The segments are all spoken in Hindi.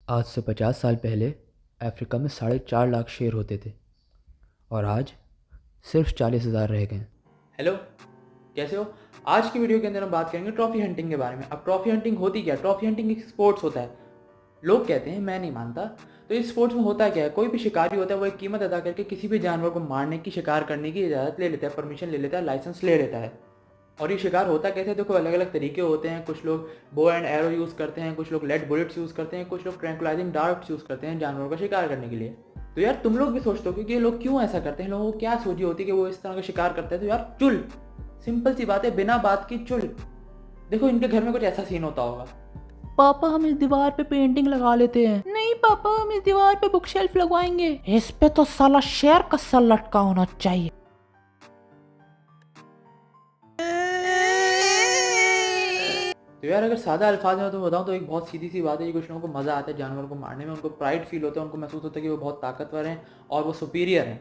आज से 50 साल पहले अफ्रीका में 4.5 लाख शेर होते थे और आज सिर्फ 40,000 रह गए। हेलो, कैसे हो? आज की वीडियो के अंदर हम बात करेंगे ट्रॉफी हंटिंग के बारे में। अब ट्रॉफी हंटिंग होती क्या है? ट्रॉफी हंटिंग एक स्पोर्ट्स होता है। लोग कहते हैं, मैं नहीं मानता। तो इस स्पोर्ट्स में होता क्या है, कोई भी शिकारी होता है वो एक कीमत अदा करके किसी भी जानवर को मारने की, शिकार करने की इजाज़त ले लेता है, परमिशन ले लेता है, लाइसेंस ले लेता है। और ये शिकार होता कैसे? देखो, अलग अलग तरीके होते हैं। कुछ लोग बो एंड एरो यूज़ करते हैं, कुछ लोग लेड बुलेट्स यूज़ करते हैं, कुछ लोग ट्रैंकुलाइजिंग डार्ट्स यूज़ करते हैं जानवरों का शिकार करने के लिए। तो यार तुम लोग भी सोचते हो कि ये लोग क्यों ऐसा करते हैं, लोगों को क्या सूझी होती है कि वो इस तरह का शिकार करते हैं? तो यार चुल, सिंपल सी बात है, बिना बात की चुल। देखो, इनके घर में कुछ ऐसा सीन होता होगा। पापा हम इस दीवार पे पेंटिंग लगा लेते हैं। नहीं पापा, हम इस दीवार पे बुक शेल्फ लगवाएंगे। इस पे तो साला शेर का सर लटका होना चाहिए। तो यार अगर सादा अल्फाज में तो बताऊं तो एक बहुत सीधी सी बात है कि कुछ लोगों को मज़ा आता है जानवरों को मारने में, उनको प्राइड फील होता है, उनको महसूस होता है कि वो बहुत ताकतवर हैं और वो सुपीरियर हैं।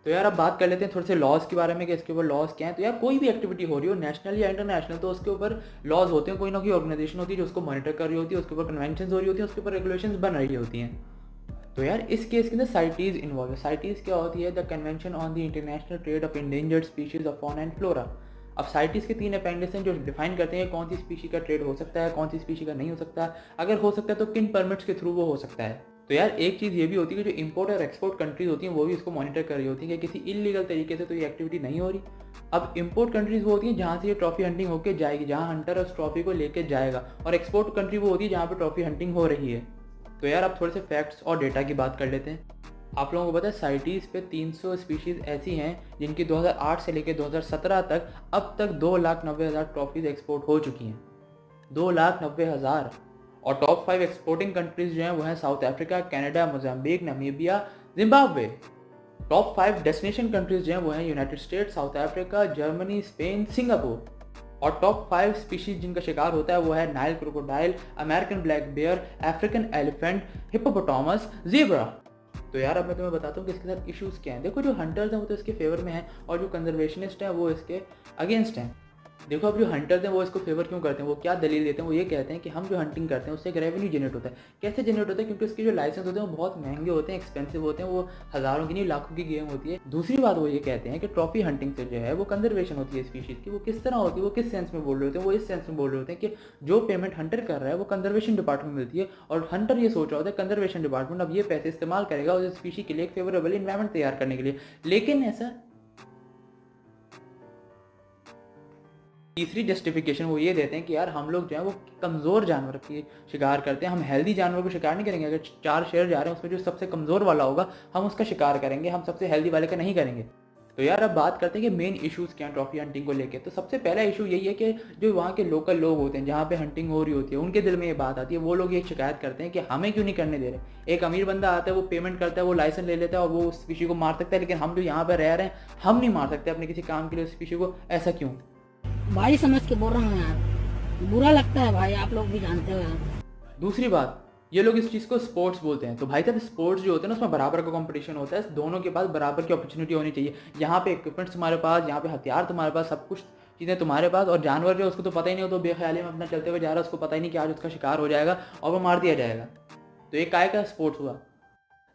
तो यार अब बात कर लेते हैं थोड़े से लॉज के बारे में कि इसके ऊपर लॉज क्या हैं। तो यार कोई भी एक्टिविटी हो रही हो, नेशनल या इंटरनेशनल, तो उसके ऊपर लॉज होते हैं। कोई ना कोई ऑर्गेनाइजेशन होती है जो उसको मॉनिटर कर रही होती है, उसके ऊपर कन्वेंशन हो रही होती है, उसके ऊपर रेगुलेशन बन रही होती हैं। तो यार इस केस के अंदर साइटीज़ इन्वॉल्व है। साइटीज़ क्या होती है? The convention on the international trade of endangered species of fauna and flora. अब साइटीज़ के 3 अपेंडिक्स हैं जो डिफाइन करते हैं कौन सी स्पीशी का ट्रेड हो सकता है, कौन सी स्पीशी का नहीं हो सकता, अगर हो सकता है तो किन परमिट्स के थ्रू वो हो सकता है। तो यार एक चीज़ ये भी होती है कि जो इंपोर्ट और एक्सपोर्ट कंट्रीज होती हैं वो भी इसको मॉनिटर कर रही होती हैं कि किसी इलीगल तरीके से तो ये एक्टिविटी नहीं हो रही। अब इंपोर्ट कंट्रीज वो होती हैं जहाँ से ये ट्रॉफी हंटिंग होकर जाएगी, जहाँ हंटर उस ट्रॉफी को लेकर जाएगा, और एक्सपोर्ट कंट्री वो होती है जहाँ पर ट्रॉफी हंटिंग हो रही है। तो यार अब थोड़े से फैक्ट्स और डेटा की बात कर लेते हैं। आप लोगों को पता है साइटीज़ पे 300 स्पीशीज़ ऐसी हैं जिनकी 2008 से लेकर 2017 तक अब तक 2,90,000 ट्रॉफीज एक्सपोर्ट हो चुकी हैं। 2,90,000। और टॉप 5 एक्सपोर्टिंग कंट्रीज जो हैं वो हैं South Africa, Canada, Mozambique, Namibia, Zimbabwe. Top 5 destination countries जो हैं वो हैं United States, South Africa, Germany, Spain, Singapore. और टॉप 5 स्पीशीज जिनका शिकार होता है वो है Nile crocodile, American black bear, African elephant, hippopotamus, zebra. तो यार अब मैं तुम्हें बताता हूँ कि इसके साथ इश्यूज़ क्या हैं। देखो, जो हंटर्स हैं वो तो इसके फेवर में हैं और जो कंजर्वेशनिस्ट हैं वो इसके अगेंस्ट हैं। देखो, अब जो हंटर्स हैं वो इसको फेवर क्यों करते हैं, वो क्या दलील देते हैं? वो ये कहते हैं कि हम जो हंटिंग करते हैं उससे एक रेवेन्यू जनरेट होता है। कैसे जनरेट होता है? क्योंकि उसके जो लाइसेंस होते हैं वो बहुत महंगे होते हैं, एक्सपेंसिव होते हैं, वो हज़ारों की नहीं लाखों की गेम होती है। दूसरी बात वो ये कहते हैं कि ट्रॉफी हंटिंग से जो है वो कंजर्वेशन होती है स्पीशीज़ की। वो किस तरह होती है, वो किस सेंस में बोल रहे होते हैं? वो इस सेंस में बोल रहे होते हैं कि जो पेमेंट हंटर कर रहा है वो कंजर्वेशन डिपार्टमेंट मिलती है, और हंटर ये सोच रहा होता है कंजर्वेशन डिपार्टमेंट अब ये पैसे इस्तेमाल करेगा उस स्पीशी के लिए एक फेवरेबल इन्वायरमेंट तैयार करने के लिए। लेकिन ऐसा तीसरी जस्टिफिकेशन वो ये देते हैं कि यार हम लोग जो है वो कमज़ोर जानवर की शिकार करते हैं, हम हेल्दी जानवर को शिकार नहीं करेंगे। अगर 4 शेर जा रहे हैं उसमें जो सबसे कमज़ोर वाला होगा हम उसका शिकार करेंगे, हम सबसे हेल्दी वाले का नहीं करेंगे। तो यार अब बात करते हैं कि मेन इश्यूज़ क्या हैं ट्रॉफी हंटिंग को लेके। तो सबसे पहला इशू यही है कि जो वहाँ के लोकल लोग होते हैं जहाँ पे हंटिंग हो रही होती है उनके दिल में ये बात आती है। वो लोग ये शिकायत करते हैं कि हमें क्यों नहीं करने दे रहे। एक अमीर बंदा आता है, वो पेमेंट करता है, वो लाइसेंस ले लेता है और वो उस स्पीशी को मार सकता है, लेकिन हम जो यहाँ पर रह रहे हैं हम नहीं मार सकते अपने किसी काम के लिए उस स्पीशी को। ऐसा क्यों? भाई समझ के बोल रहा हूँ यार, बुरा लगता है भाई, आप लोग भी जानते हो यार। दूसरी बात, ये लोग इस चीज़ को स्पोर्ट्स बोलते हैं। तो भाई साहब, स्पोर्ट्स जो होते हैं ना उसमें बराबर का कंपटीशन होता है, दोनों के पास बराबर की अपॉर्चुनिटी होनी चाहिए। यहाँ पे इक्विपमेंट्स तुम्हारे पास, यहाँ पे हथियार तुम्हारे पास, सब कुछ चीज़ें तुम्हारे पास, और जानवर जो उसको तो पता ही नहीं हो, तो बेख्याली में अपना चलते हुए जा रहा है, उसको पता ही नहीं कि आज उसका शिकार हो जाएगा और वो मार दिया जाएगा। तो ये काय का स्पोर्ट्स हुआ।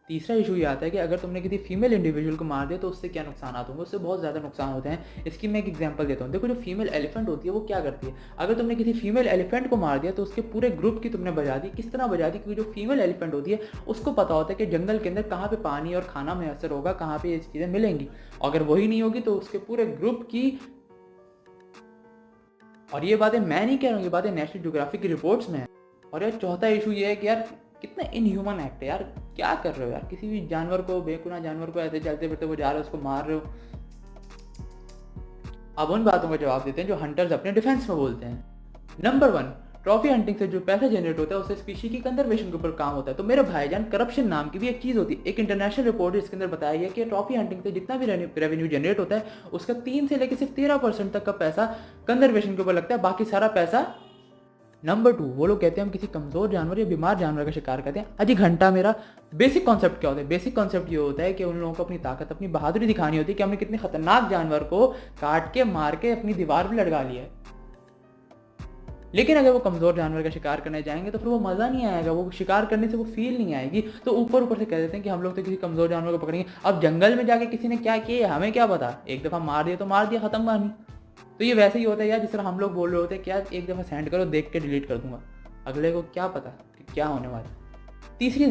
तीसरा इशू ये आता है कि अगर तुमने किसी फीमेल इंडिविजुअल को मार दिया तो उससे क्या नुकसान होंगे। उससे बहुत ज़्यादा नुकसान होते हैं। इसकी मैं एक एग्जांपल देता हूँ। देखो, जो फीमेल एलिफेंट होती है वो क्या करती है? अगर तुमने किसी फीमेल एलिफेंट को मार दिया तो उसके पूरे ग्रुप की तुमने बजा दी। किस तरह बजा दी? क्योंकि जो फीमेल एलिफेंट होती है उसको पता होता है कि जंगल के अंदर कहाँ पर पानी और खाना मैसर होगा, कहाँ पर ये चीज़ें मिलेंगी। अगर वही नहीं होगी तो उसके पूरे ग्रुप की। और ये बातें मैं नहीं कह रहा हूँ, ये बातें नेशनल ज्योग्राफिक की रिपोर्ट्स में है। और यार चौथा इशू ये है कि यार कितना इनह्यूमन एक्ट है यार। क्या कर रहे हो यार? किसी भी जानवर को, बेगुनाह जानवर को ऐसे चलते फिरते वो जा रहे हो, उसको मार रहे हो। अब उन बातों का जवाब देते हैं जो हंटर्स अपने डिफेंस में बोलते हैं। नंबर 1, ट्रॉफी हंटिंग से जो पैसा जनरेट होता है उससे स्पीशी की कंजर्वेशन के ऊपर काम होता है। तो मेरे भाईजान, करप्शन नाम की भी एक चीज़ होती है। एक इंटरनेशनल रिपोर्ट है इसके अंदर बताया गया कि ट्रॉफी हंटिंग से जितना भी रेवेन्यू जनरेट होता है उसका 3 से लेकर सिर्फ 13% तक का पैसा कंजर्वेशन के ऊपर लगता है, बाकी सारा पैसा। नंबर 2, वो लोग कहते हैं हम किसी कमज़ोर जानवर या बीमार जानवर का शिकार करते हैं। अजी घंटा मेरा, बेसिक कॉन्सेप्ट क्या होता है? बेसिक कॉन्सेप्ट ये होता है कि उन लोगों को अपनी ताकत, अपनी बहादुरी दिखानी होती है कि हमने कितने खतरनाक जानवर को काट के, मार के अपनी दीवार पर लटका लिया है। लेकिन अगर वो कमज़ोर जानवर का शिकार करने जाएंगे तो फिर वो मज़ा नहीं आएगा, वो शिकार करने से वो फील नहीं आएगी। तो ऊपर से कह देते हैं कि हम लोग तो किसी कमज़ोर जानवर को पकड़ेंगे। अब जंगल में जाके किसी ने क्या किया हमें क्या पता, एक दफ़ा मार दिया तो मार दिया, ख़त्म कहानी। तो ये वैसे ही होता है यार, जिस तरह हम लोग बोल रहे होते हैं कि यार एक दफ़ा सेंड करो, देख के डिलीट कर दूंगा, अगले को क्या पता कि क्या होने वाला है। तीसरी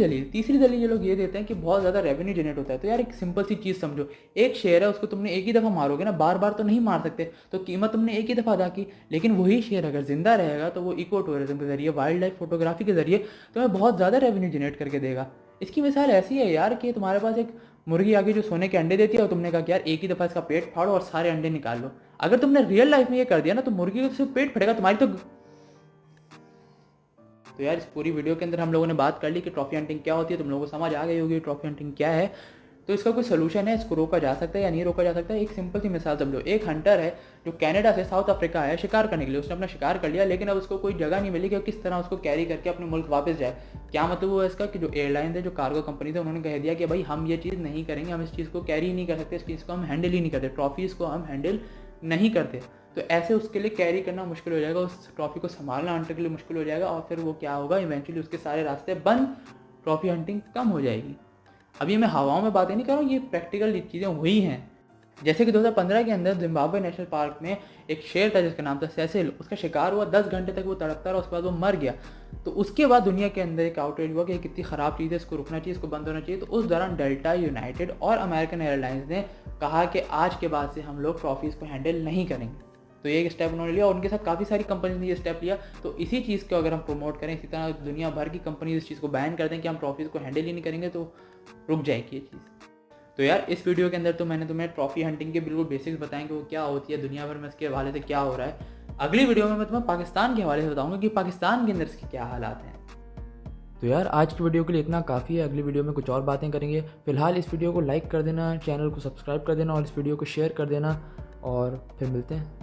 दलील ये लोग ये देते हैं कि बहुत ज़्यादा रेवेन्यू जनरेट होता है। तो यार एक सिंपल सी चीज़ समझो, एक शेयर है, उसको तुमने एक ही दफ़ा मारोगे ना, बार बार तो नहीं मार सकते, तो कीमत तुमने एक ही दफ़ा अदा की। लेकिन वही शेयर अगर जिंदा रहेगा तो वो इको टूरिज्म के जरिए, वाइल्ड लाइफ फोटोग्राफी के जरिए तुम्हें बहुत ज़्यादा रेवेन्यू जनरेट करके देगा। इसकी मिसाल ऐसी है यार कि तुम्हारे पास एक मुर्गी आगे जो सोने के अंडे देती है और तुमने कहा कि यार एक ही दफ़ा इसका पेट फाड़ो और सारे अंडे निकाल लो। अगर तुमने रियल लाइफ में ये कर दिया ना तो मुर्गी को सिर्फ पेट फटेगा, तुम्हारी तो यार इस पूरी वीडियो के अंदर हम लोगों ने बात कर ली कि ट्रॉफी हंटिंग क्या होती है, तुम लोगों को समझ आ गई होगी ट्रॉफी हंटिंग क्या है। तो इसका कोई सोल्यूशन है, इसको रोका जा सकता है या नहीं रोका जा सकता है। एक सिंपल सी मिसाल समझो, एक हंटर है जो कनाडा से साउथ अफ्रीका आया शिकार करने के लिए, उसने अपना शिकार कर लिया, लेकिन अब उसको कोई जगह नहीं मिली कि किस तरह उसको कैरी करके अपने मुल्क वापस जाए। क्या मतलब हुआ इसका कि जो एयरलाइन थे, जो कार्गो कंपनी थे, उन्होंने कह दिया कि भाई हम ये चीज़ नहीं करेंगे, हम इस चीज़ को कैरी नहीं कर सकते, इस चीज़ को हम हैंडल ही नहीं करते, ट्रॉफीज़ को हम हैंडल नहीं करते। तो ऐसे उसके लिए कैरी करना मुश्किल हो जाएगा, उस ट्रॉफी को संभालना हंटर के लिए मुश्किल हो जाएगा, और फिर वो क्या होगा, इवेंचुअली उसके सारे रास्ते बंद, ट्रॉफी हंटिंग कम हो जाएगी। अभी मैं हवाओं में बातें नहीं कर रहा हूँ, ये प्रैक्टिकल चीज़ें हुई हैं। जैसे कि 2015 के अंदर जिम्बाब्वे नेशनल पार्क में एक शेर था जिसका नाम था सेसिल, उसका शिकार हुआ, 10 घंटे तक वो तड़पता रहा, उसके बाद वो मर गया। तो उसके बाद दुनिया के अंदर एक आउटरीच हुआ कि कितनी ख़राब चीज़ है, इसको रुकना चाहिए, इसको बंद होना चाहिए। तो उस दौरान डेल्टा, यूनाइटेड और अमेरिकन एयरलाइंस ने कहा कि आज के बाद से हम लोग ट्रॉफीज़ को हैंडल नहीं करेंगे। तो ये एक स्टेप उन्होंने लिया और उनके साथ काफ़ी सारी कंपनीज ने ये स्टेप लिया। तो इसी चीज़ को अगर हम प्रमोट करें, इसी तरह दुनिया भर की कंपनीज इस चीज़ को बैन कर दें कि हम ट्रॉफीज़ को हैंडल ही नहीं करेंगे, तो रुक जाएगी ये चीज़। तो यार इस वीडियो के अंदर तो मैंने तुम्हें ट्रॉफी हंटिंग के बिल्कुल बेसिक्स बताएं कि वो क्या होती है, दुनिया भर में इसके हवाले से क्या हो रहा है। अगली वीडियो में मैं तुम्हें पाकिस्तान के हवाले से बताऊंगा कि पाकिस्तान के अंदर इसके क्या हालात हैं। तो यार आज की वीडियो के लिए इतना काफ़ी है, अगली वीडियो में कुछ और बातें करेंगे। फिलहाल इस वीडियो को लाइक कर देना, चैनल को सब्सक्राइब कर देना और इस वीडियो को शेयर कर देना, और फिर मिलते हैं।